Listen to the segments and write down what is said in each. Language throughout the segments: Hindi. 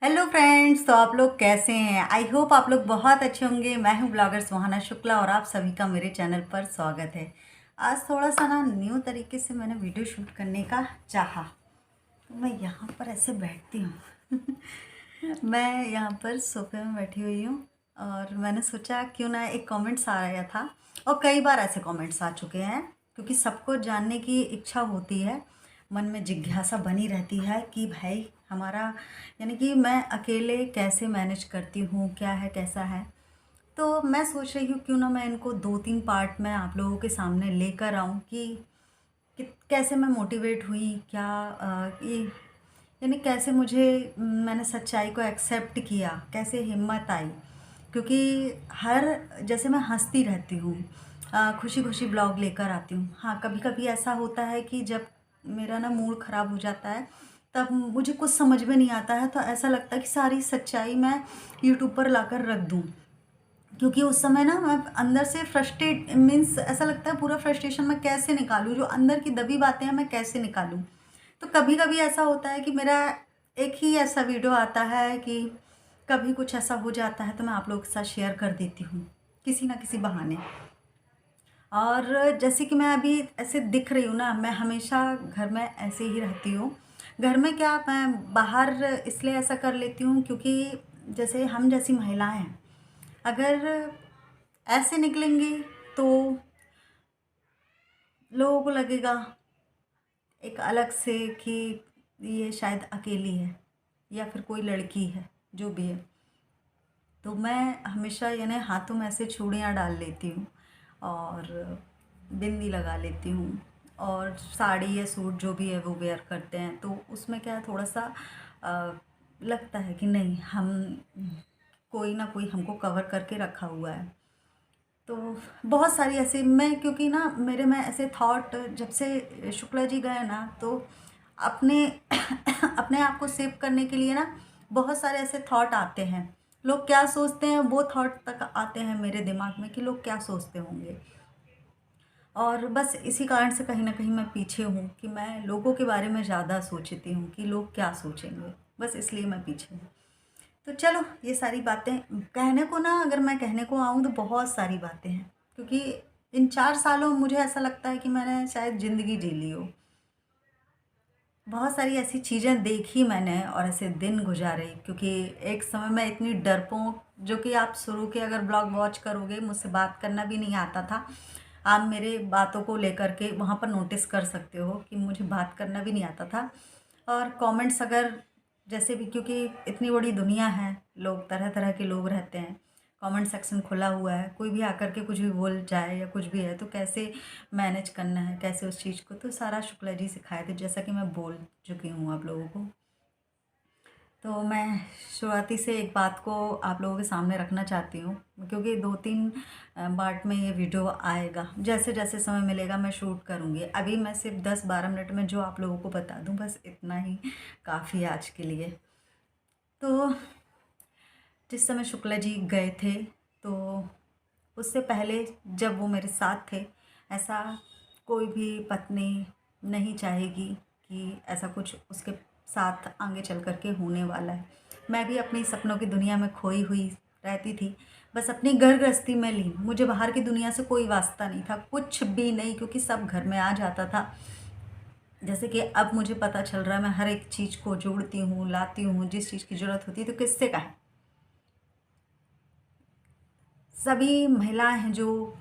हेलो फ्रेंड्स, तो आप लोग कैसे हैं। आई होप आप लोग बहुत अच्छे होंगे। मैं हूं ब्लॉगर सुहाना शुक्ला और आप सभी का मेरे चैनल पर स्वागत है। आज थोड़ा सा ना न्यू तरीके से मैंने वीडियो शूट करने का चाहा, तो मैं यहाँ पर ऐसे बैठती हूँ मैं यहाँ पर सोफे में बैठी हुई हूँ और मैंने सोचा क्यों ना, एक कमेंट्स आया था और कई बार ऐसे कमेंट्स आ चुके हैं क्योंकि सबको जानने की इच्छा होती है, मन में जिज्ञासा बनी रहती है कि भाई हमारा, यानी कि मैं अकेले कैसे मैनेज करती हूँ, क्या है कैसा है। तो मैं सोच रही हूँ क्यों ना मैं इनको 2-3 पार्ट में आप लोगों के सामने लेकर आऊँ कि कैसे मैं मोटिवेट हुई, क्या ये, यानी कैसे मैंने सच्चाई को एक्सेप्ट किया, कैसे हिम्मत आई। क्योंकि हर, जैसे मैं हंसती रहती हूँ, खुशी खुशी ब्लॉग लेकर आती हूँ। हाँ, कभी कभी ऐसा होता है कि जब मेरा ना मूड ख़राब हो जाता है, तब मुझे कुछ समझ में नहीं आता है, तो ऐसा लगता है कि सारी सच्चाई मैं यूट्यूब पर लाकर रख दूँ। क्योंकि उस समय ना मैं अंदर से फ्रस्ट्रेट, मीन्स ऐसा लगता है पूरा फ्रस्ट्रेशन मैं कैसे निकालूँ, जो अंदर की दबी बातें हैं मैं कैसे निकालूँ। तो कभी कभी ऐसा होता है कि मेरा एक ही ऐसा वीडियो आता है कि कभी कुछ ऐसा हो जाता है तो मैं आप लोगों के साथ शेयर कर देती हूँ किसी ना किसी बहाने। और जैसे कि मैं अभी ऐसे दिख रही हूँ ना, मैं हमेशा घर में ऐसे ही रहती हूँ। घर में क्या, मैं बाहर इसलिए ऐसा कर लेती हूँ क्योंकि जैसे हम जैसी महिलाएं हैं, अगर ऐसे निकलेंगी तो लोगों को लगेगा एक अलग से कि ये शायद अकेली है या फिर कोई लड़की है, जो भी है। तो मैं हमेशा यानी हाथों में ऐसे चूड़ियाँ डाल लेती हूँ और बिंदी लगा लेती हूँ, और साड़ी या सूट जो भी है वो वेयर करते हैं, तो उसमें क्या है, थोड़ा सा लगता है कि नहीं, हम कोई ना कोई हमको कवर करके रखा हुआ है। तो बहुत सारी ऐसे, मैं क्योंकि ना मेरे में ऐसे थॉट, जब से शुक्ला जी गए ना, तो अपने अपने आप को सेव करने के लिए ना बहुत सारे ऐसे थॉट आते हैं। लोग क्या सोचते हैं वो थॉट तक आते हैं मेरे दिमाग में कि लोग क्या सोचते होंगे। और बस इसी कारण से कहीं ना कहीं मैं पीछे हूँ कि मैं लोगों के बारे में ज़्यादा सोचती हूँ कि लोग क्या सोचेंगे, बस इसलिए मैं पीछे हूँ। तो चलो, ये सारी बातें कहने को ना, अगर मैं कहने को आऊँ तो बहुत सारी बातें हैं, क्योंकि इन 4 सालों में मुझे ऐसा लगता है कि मैंने शायद ज़िंदगी जी ली हो। बहुत सारी ऐसी चीज़ें देखी मैंने और ऐसे दिन गुजारे, क्योंकि एक समय मैं इतनी डरपोक, जो कि आप शुरू के अगर ब्लॉग वॉच करोगे, मुझसे बात करना भी नहीं आता था। आप मेरे बातों को लेकर के वहाँ पर नोटिस कर सकते हो कि मुझे बात करना भी नहीं आता था। और कमेंट्स अगर, जैसे भी, क्योंकि इतनी बड़ी दुनिया है, लोग तरह तरह के लोग रहते हैं, कमेंट सेक्शन खुला हुआ है, कोई भी आकर के कुछ भी बोल जाए या कुछ भी है, तो कैसे मैनेज करना है, कैसे उस चीज़ को, तो सारा शुक्ला जी सिखाए थे, जैसा कि मैं बोल चुकी हूँ आप लोगों को। तो मैं शुरुआती से एक बात को आप लोगों के सामने रखना चाहती हूँ, क्योंकि 2-3 पार्ट में ये वीडियो आएगा, जैसे जैसे समय मिलेगा मैं शूट करूँगी। अभी मैं सिर्फ 10-12 मिनट में जो आप लोगों को बता दूँ, बस इतना ही काफ़ी है आज के लिए। तो जिस समय शुक्ला जी गए थे, तो उससे पहले जब वो मेरे साथ थे, ऐसा कोई भी पत्नी नहीं चाहेगी कि ऐसा कुछ उसके साथ आगे चल कर के होने वाला है। मैं भी अपनी सपनों की दुनिया में खोई हुई रहती थी, बस अपनी घर गृहस्थी में लीन। मुझे बाहर की दुनिया से कोई वास्ता नहीं था, कुछ भी नहीं, क्योंकि सब घर में आ जाता था। जैसे कि अब मुझे पता चल रहा है, मैं हर एक चीज़ को जोड़ती हूँ, लाती हूँ, जिस चीज़ की ज़रूरत होती है, तो किससे कहें। सभी महिलाएं हैं जो,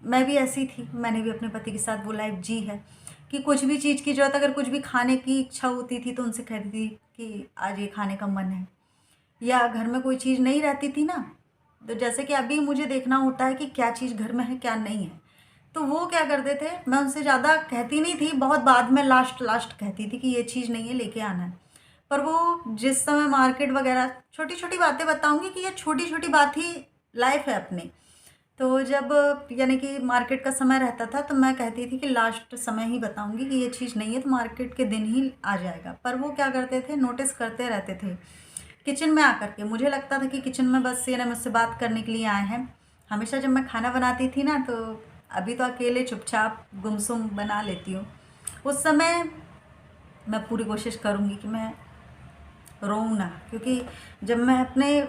मैं भी ऐसी थी, मैंने भी अपने पति के साथ वो लाइफ जी है कि कुछ भी चीज़ की ज़रूरत, अगर कुछ भी खाने की इच्छा होती थी तो उनसे कहती थी कि आज ये खाने का मन है। या घर में कोई चीज़ नहीं रहती थी ना, तो जैसे कि अभी मुझे देखना होता है कि क्या चीज़ घर में है क्या नहीं है, तो वो क्या करते थे, मैं उनसे ज़्यादा कहती नहीं थी, बहुत बाद में लास्ट लास्ट कहती थी कि ये चीज़ नहीं है, लेके आना है। पर वो जिस समय मार्केट वगैरह, छोटी छोटी बातें बताऊंगी कि ये छोटी छोटी बात ही लाइफ है अपनी। तो जब, यानी कि मार्केट का समय रहता था, तो मैं कहती थी कि लास्ट समय ही बताऊंगी कि ये चीज़ नहीं है, तो मार्केट के दिन ही आ जाएगा। पर वो क्या करते थे, नोटिस करते रहते थे किचन में आकर के। मुझे लगता था कि किचन में बस ये ना मुझसे बात करने के लिए आए हैं। हमेशा जब मैं खाना बनाती थी ना, तो अभी तो अकेले चुपचाप गुमसुम बना लेती हूँ, उस समय मैं पूरी कोशिश करूँगी कि मैं रोऊँ ना, क्योंकि जब मैं अपने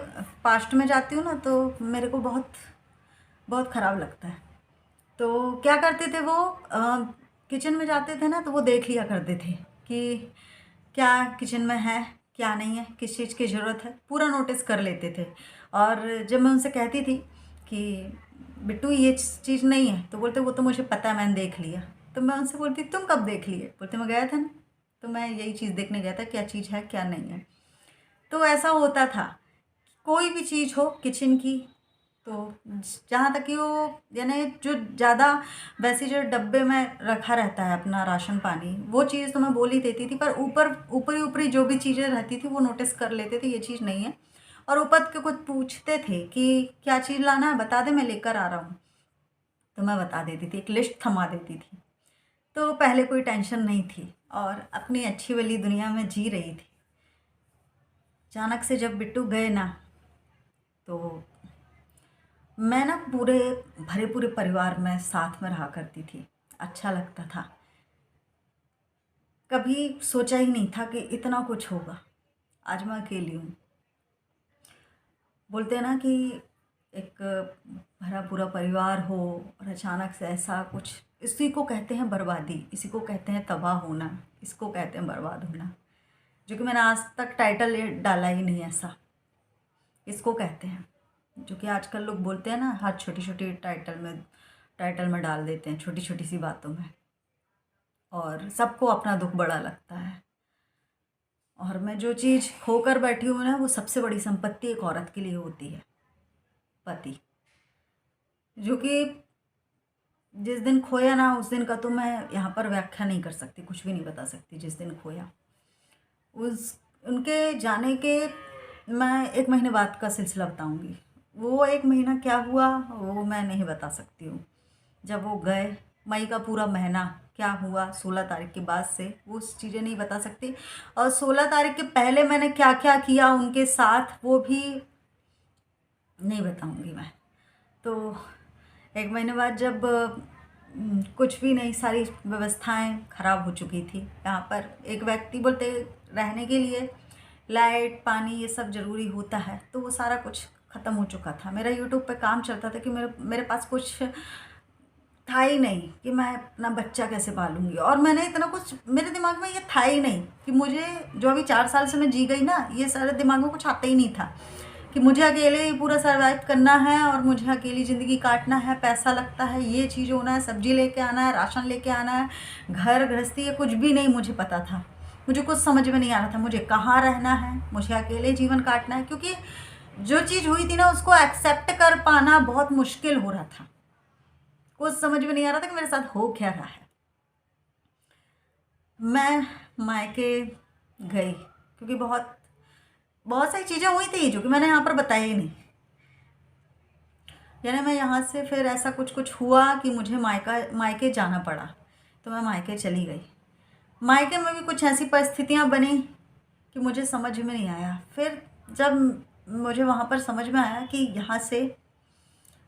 पास्ट में जाती हूँ ना तो मेरे को बहुत बहुत ख़राब लगता है। तो क्या करते थे वो, किचन में जाते थे ना तो वो देख लिया करते थे कि क्या किचन में है, क्या नहीं है, किस चीज़ की ज़रूरत है, पूरा नोटिस कर लेते थे। और जब मैं उनसे कहती थी कि बिट्टू ये चीज़ नहीं है, तो बोलते वो तो मुझे पता है, मैंने देख लिया। तो मैं उनसे बोलती तुम कब देख लिए? बोलते मैं गया था ना, तो मैं यही चीज़ देखने गया था, क्या चीज़ है क्या नहीं है। तो ऐसा होता था, कोई भी चीज़ हो किचन की, तो जहाँ तक कि वो यानी जो ज़्यादा वैसे जो डब्बे में रखा रहता है अपना राशन पानी, वो चीज़ तो मैं बोल ही देती थी, पर ऊपरी ऊपरी जो भी चीज़ें रहती थी वो नोटिस कर लेते थे, ये चीज़ नहीं है। और ऊपर के कुछ पूछते थे कि क्या चीज़ लाना है, बता दे, मैं लेकर आ रहा हूँ। तो मैं बता देती थी, एक लिस्ट थमा देती थी। तो पहले कोई टेंशन नहीं थी और अपनी अच्छी वाली दुनिया में जी रही थी। अचानक से जब बिट्टू गए ना, तो मैं ना पूरे भरे पूरे परिवार में साथ में रहा करती थी, अच्छा लगता था। कभी सोचा ही नहीं था कि इतना कुछ होगा। आज मैं अकेली हूँ। बोलते हैं ना कि एक भरा पूरा परिवार हो और अचानक से ऐसा कुछ, इसी को कहते हैं बर्बादी, इसी को कहते हैं तबाह होना, इसको कहते हैं बर्बाद होना। जो कि मैंने आज तक टाइटल ये डाला ही नहीं ऐसा, इसको कहते हैं। जो कि आजकल लोग बोलते हैं ना, हर छोटी छोटी टाइटल में डाल देते हैं, छोटी छोटी सी बातों में, और सबको अपना दुख बड़ा लगता है। और मैं जो चीज़ खोकर बैठी हूँ ना, वो सबसे बड़ी संपत्ति एक औरत के लिए होती है, पति। जो कि जिस दिन खोया ना, उस दिन का तो मैं यहाँ पर व्याख्या नहीं कर सकती, कुछ भी नहीं बता सकती। जिस दिन खोया, उस उनके जाने के मैं 1 महीने बाद का सिलसिला बताऊंगी। वो 1 महीना क्या हुआ वो मैं नहीं बता सकती हूँ। जब वो गए, मई का पूरा महीना क्या हुआ 16 तारीख के बाद से, वो चीज़ें नहीं बता सकती। और 16 तारीख के पहले मैंने क्या क्या किया उनके साथ, वो भी नहीं बताऊंगी मैं। तो 1 महीने बाद जब कुछ भी नहीं, सारी व्यवस्थाएं खराब हो चुकी थी। यहाँ पर एक व्यक्ति बोलते रहने के लिए लाइट पानी ये सब ज़रूरी होता है, तो वो सारा कुछ ख़त्म हो चुका था। मेरा यूट्यूब पे काम चलता था कि मेरे पास कुछ था ही नहीं कि मैं अपना बच्चा कैसे पालूंगी। और मैंने इतना कुछ, मेरे दिमाग में ये था ही नहीं कि मुझे, जो अभी 4 साल से मैं जी गई ना, ये सारे दिमाग में कुछ आता ही नहीं था कि मुझे अकेले ही पूरा सर्वाइव करना है और मुझे अकेली ज़िंदगी काटना है। पैसा लगता है, ये चीज़ होना है, सब्जी लेके आना है, राशन लेके आना है, घर गृहस्थी, ये कुछ भी नहीं मुझे पता था। मुझे कुछ समझ में नहीं आ रहा था मुझे कहाँ रहना है, मुझे अकेले जीवन काटना है। क्योंकि जो चीज़ हुई थी ना, उसको एक्सेप्ट कर पाना बहुत मुश्किल हो रहा था। कुछ समझ में नहीं आ रहा था कि मेरे साथ हो क्या रहा है। मैं मायके गई क्योंकि बहुत बहुत सारी चीज़ें हुई थी जो कि मैंने यहाँ पर बताया ही नहीं। यानी मैं यहाँ से फिर ऐसा कुछ कुछ हुआ कि मुझे मायके जाना पड़ा, तो मैं मायके चली गई। मायके में भी कुछ ऐसी परिस्थितियाँ बनी कि मुझे समझ में नहीं आया। फिर जब मुझे वहाँ पर समझ में आया कि यहाँ से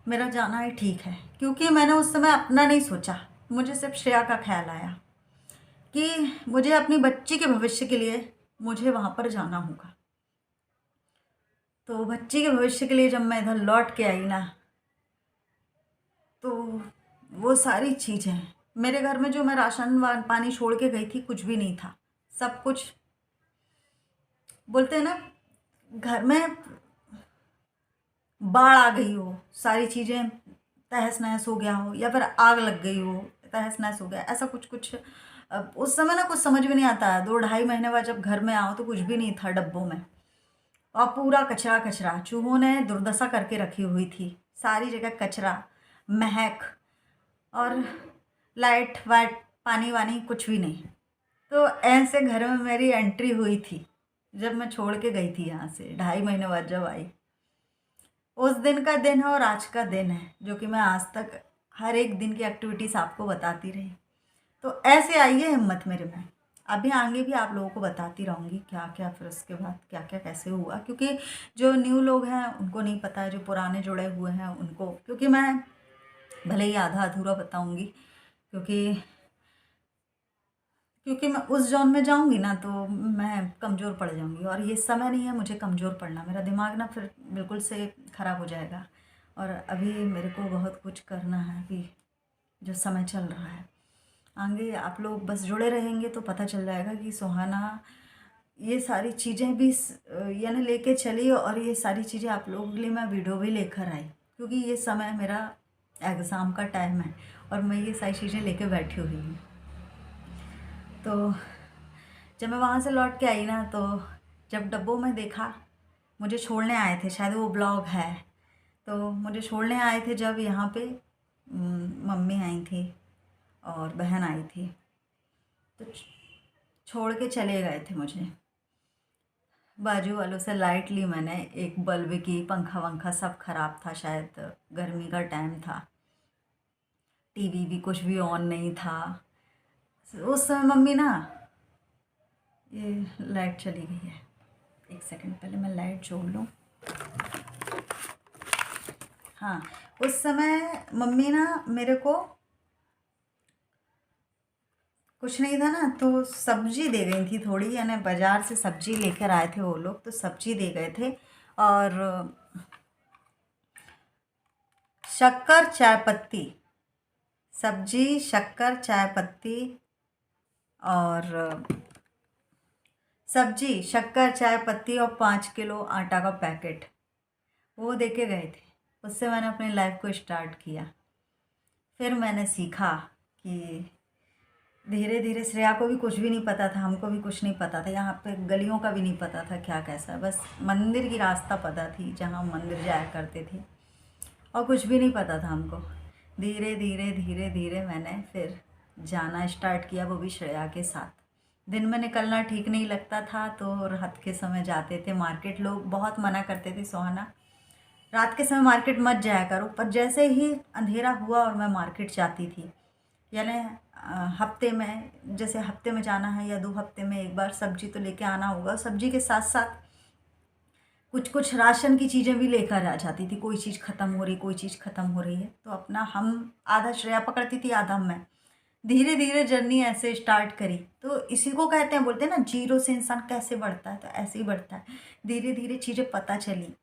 मेरा जाना ही ठीक है, क्योंकि मैंने उस समय अपना नहीं सोचा, मुझे सिर्फ श्रेया का ख्याल आया कि मुझे अपनी बच्ची के भविष्य के लिए मुझे वहाँ पर जाना होगा। तो बच्ची के भविष्य के लिए जब मैं इधर लौट के आई ना, तो वो सारी चीज़ें, मेरे घर में जो मैं राशन पानी छोड़ के गई थी, कुछ भी नहीं था। सब कुछ, बोलते हैं ना, घर में बाढ़ आ गई हो, सारी चीज़ें तहस नहस हो गया हो, या फिर आग लग गई हो, तहस नहस हो गया, ऐसा कुछ कुछ। अब उस समय ना कुछ समझ में नहीं आता। 2 ढाई महीने बाद जब घर में आओ तो कुछ भी नहीं था डब्बों में, और पूरा कचरा कचरा, चूहों ने दुर्दशा करके रखी हुई थी। सारी जगह कचरा, महक, और लाइट वाइट पानी वानी कुछ भी नहीं। तो ऐसे घर में मेरी एंट्री हुई थी जब मैं छोड़ के गई थी यहाँ से 2.5 महीने बाद जब आई। उस दिन का दिन है और आज का दिन है, जो कि मैं आज तक हर एक दिन की एक्टिविटीज़ आपको बताती रही। तो ऐसे आई है हिम्मत मेरे में। अभी आगे भी आप लोगों को बताती रहूँगी क्या क्या, फिर उसके बाद क्या क्या कैसे हुआ, क्योंकि जो न्यू लोग हैं उनको नहीं पता है, जो पुराने जुड़े हुए हैं उनको। क्योंकि मैं भले ही आधा अधूरा बताऊँगी, क्योंकि क्योंकि मैं उस ज़ोन में जाऊँगी ना तो मैं कमज़ोर पड़ जाऊँगी, और ये समय नहीं है मुझे कमज़ोर पड़ना। मेरा दिमाग ना फिर बिल्कुल से ख़राब हो जाएगा, और अभी मेरे को बहुत कुछ करना है अभी जो समय चल रहा है। आगे आप लोग बस जुड़े रहेंगे तो पता चल जाएगा कि सुहाना ये सारी चीज़ें भी यानी लेके चली, और ये सारी चीज़ें आप लोगों के लिए मैं वीडियो भी लेकर आई, क्योंकि ये समय मेरा एग्ज़ाम का टाइम है और मैं ये सारी चीज़ें लेके बैठी हुई हूँ। तो जब मैं वहाँ से लौट के आई ना, तो जब डब्बों में देखा, मुझे छोड़ने आए थे, शायद वो ब्लॉग है, तो मुझे छोड़ने आए थे जब यहाँ पे मम्मी आई थी और बहन आई थी, तो छोड़ के चले गए थे मुझे। बाजू वालों से लाइट ली मैंने, एक बल्ब की, पंखा वंखा सब ख़राब था, शायद गर्मी का टाइम था, टीवी भी कुछ भी ऑन नहीं था उस समय। मम्मी ना, ये लाइट चली गई है, एक सेकंड पहले मैं लाइट जोड़ लूँ। हाँ, उस समय मम्मी ना मेरे को कुछ नहीं था ना, तो सब्जी दे गई थी थोड़ी, यानी बाज़ार से सब्जी लेकर आए थे वो लोग, तो सब्जी दे गए थे, और शक्कर चाय पत्ती, सब्जी, शक्कर, चाय पत्ती, और सब्जी, शक्कर, चाय पत्ती और 5 किलो आटा का पैकेट, वो दे के गए थे। उससे मैंने अपनी लाइफ को स्टार्ट किया। फिर मैंने सीखा कि धीरे धीरे, श्रेया को भी कुछ भी नहीं पता था, हमको भी कुछ नहीं पता था, यहाँ पे गलियों का भी नहीं पता था क्या कैसा है, बस मंदिर की रास्ता पता थी जहाँ हम मंदिर जाया करते थे, और कुछ भी नहीं पता था हमको। धीरे धीरे धीरे धीरे मैंने फिर जाना स्टार्ट किया, वो भी श्रेया के साथ। दिन में निकलना ठीक नहीं लगता था, तो रात के समय जाते थे मार्केट। लोग बहुत मना करते थे, सुहाना रात के समय मार्केट मत जाया करो, पर जैसे ही अंधेरा हुआ और मैं मार्केट जाती थी, यानी हफ्ते में, जैसे हफ्ते में जाना है या 2 हफ्ते में एक बार सब्जी तो लेके आना होगा, सब्जी के साथ साथ कुछ कुछ राशन की चीज़ें भी लेकर आ जाती थी। कोई चीज़ ख़त्म हो रही, कोई चीज़ ख़त्म हो रही है, तो अपना हम आधा श्रेया पकड़ती थी, आधा मैं। धीरे धीरे जर्नी ऐसे स्टार्ट करी, तो इसी को कहते हैं, बोलते हैं ना, जीरो से इंसान कैसे बढ़ता है, तो ऐसे ही बढ़ता है। धीरे धीरे चीज़ें पता चली।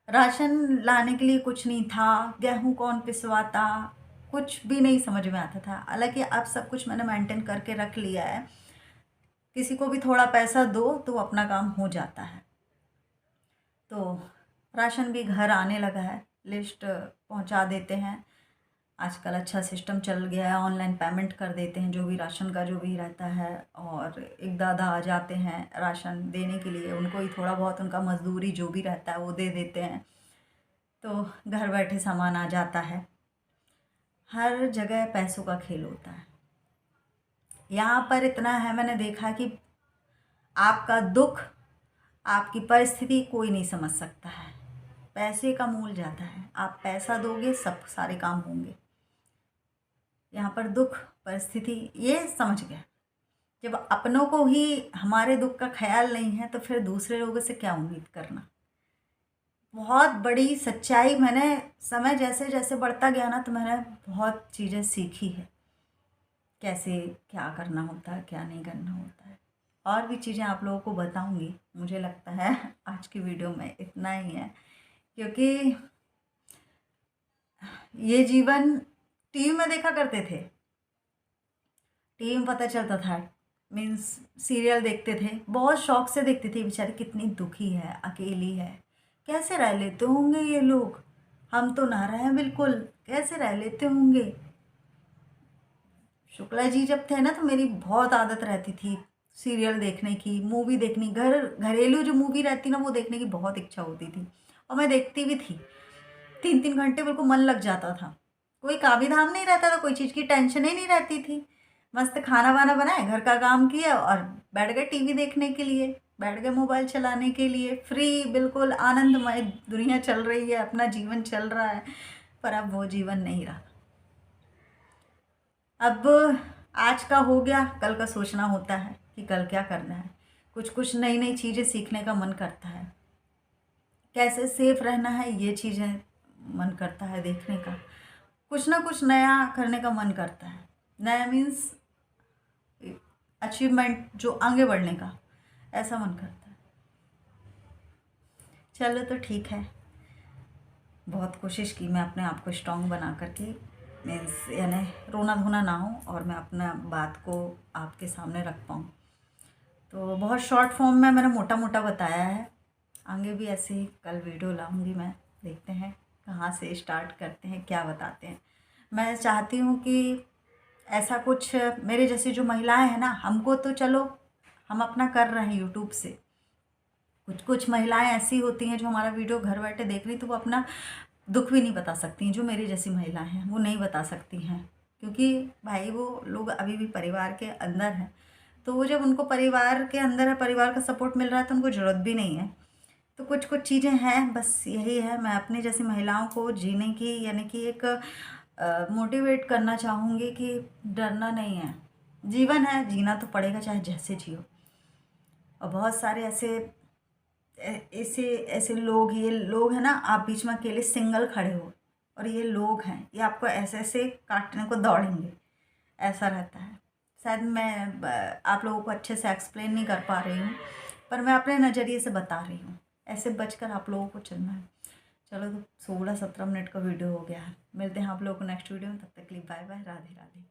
राशन लाने के लिए कुछ नहीं था, गेहूँ कौन पिसवाता, कुछ भी नहीं समझ में आता था। हालांकि अब सब कुछ मैंने मेंटेन करके रख लिया है, किसी को भी थोड़ा पैसा दो तो अपना काम हो जाता है। तो राशन भी घर आने लगा है, लिस्ट पहुंचा देते हैं। आजकल अच्छा सिस्टम चल गया है, ऑनलाइन पेमेंट कर देते हैं जो भी राशन का जो भी रहता है, और एक दादा आ जाते हैं राशन देने के लिए, उनको ही थोड़ा बहुत उनका मजदूरी जो भी रहता है वो दे देते हैं, तो घर बैठे सामान आ जाता है। हर जगह पैसों का खेल होता है। यहाँ पर इतना है, मैंने देखा कि आपका दुख, आपकी परिस्थिति कोई नहीं समझ सकता है। पैसे का मूल ज़्यादा है, आप पैसा दोगे सब सारे काम होंगे। यहाँ पर दुख, परिस्थिति ये समझ गया। जब अपनों को ही हमारे दुख का ख्याल नहीं है, तो फिर दूसरे लोगों से क्या उम्मीद करना। बहुत बड़ी सच्चाई मैंने, समय जैसे जैसे बढ़ता गया ना, तो मैंने बहुत चीज़ें सीखी है, कैसे क्या करना होता है, क्या नहीं करना होता है। और भी चीज़ें आप लोगों को बताऊंगी। मुझे लगता है आज की वीडियो में इतना ही है, क्योंकि ये जीवन टीवी में देखा करते थे, टीवी में पता चलता था, मीन्स सीरियल देखते थे, बहुत शौक से देखते थे। बेचारी कितनी दुखी है, अकेली है, कैसे रह लेते होंगे ये लोग, हम तो ना रहे बिल्कुल, कैसे रह लेते होंगे। शुक्ला जी जब थे ना, तो मेरी बहुत आदत रहती थी सीरियल देखने की, मूवी देखनी, घरेलू जो मूवी रहती ना वो देखने की बहुत इच्छा होती थी, और मैं देखती भी थी। 3-3 घंटे बिल्कुल मन लग जाता था। कोई काम धाम नहीं रहता था, कोई चीज़ की टेंशन ही नहीं रहती थी। मस्त खाना वाना बनाए, घर का काम किया और बैठ गए टीवी देखने के लिए, बैठ गए मोबाइल चलाने के लिए, फ्री, बिल्कुल आनंदमय दुनिया चल रही है, अपना जीवन चल रहा है। पर अब वो जीवन नहीं रहा। अब आज का हो गया, कल का सोचना होता है कि कल क्या करना है। कुछ कुछ नई नई चीज़ें सीखने का मन करता है, कैसे सेफ रहना है ये चीज़ें मन करता है देखने का, कुछ ना कुछ नया करने का मन करता है। नया मीन्स अचीवमेंट, जो आगे बढ़ने का, ऐसा मन करता है। चलो तो ठीक है, बहुत कोशिश की मैं अपने आप को स्ट्रॉन्ग बना करके, मीन्स यानी रोना धोना ना हो और मैं अपना बात को आपके सामने रख पाऊँ। तो बहुत शॉर्ट फॉर्म में मैंने मोटा मोटा बताया है, आगे भी ऐसे ही कल वीडियो लाऊंगी मैं, देखते हैं कहाँ से स्टार्ट करते हैं, क्या बताते हैं। मैं चाहती हूँ कि ऐसा कुछ मेरे जैसी जो महिलाएं हैं ना, हमको तो चलो हम अपना कर रहे हैं यूट्यूब से, कुछ कुछ महिलाएं ऐसी होती हैं जो हमारा वीडियो घर बैठे देख रही, तो वो अपना दुख भी नहीं बता सकती हैं। जो मेरी जैसी महिलाएं हैं वो नहीं बता सकती हैं, क्योंकि भाई वो लोग अभी भी परिवार के अंदर हैं। तो वो जब उनको परिवार के अंदर है, परिवार का सपोर्ट मिल रहा है, तो उनको ज़रूरत भी नहीं है। तो कुछ कुछ चीज़ें हैं, बस यही है, मैं अपनी जैसी महिलाओं को जीने की, यानी कि एक मोटिवेट करना चाहूँगी कि डरना नहीं है, जीवन है, जीना तो पड़ेगा चाहे जैसे जियो। और बहुत सारे ऐसे ऐसे ऐसे लोग, ये लोग हैं ना, आप बीच में अकेले सिंगल खड़े हो और ये लोग हैं, ये आपको ऐसे ऐसे काटने को दौड़ेंगे, ऐसा रहता है। शायद मैं आप लोगों को अच्छे से एक्सप्लेन नहीं कर पा रही हूँ, पर मैं अपने नज़रिए से बता रही हूँ, ऐसे बचकर आप लोगों को चलना है। चलो, तो 16-17 मिनट का वीडियो हो गया है, मिलते हैं आप लोगों को नेक्स्ट वीडियो में, तब तक के लिए बाय बाय, राधे राधे।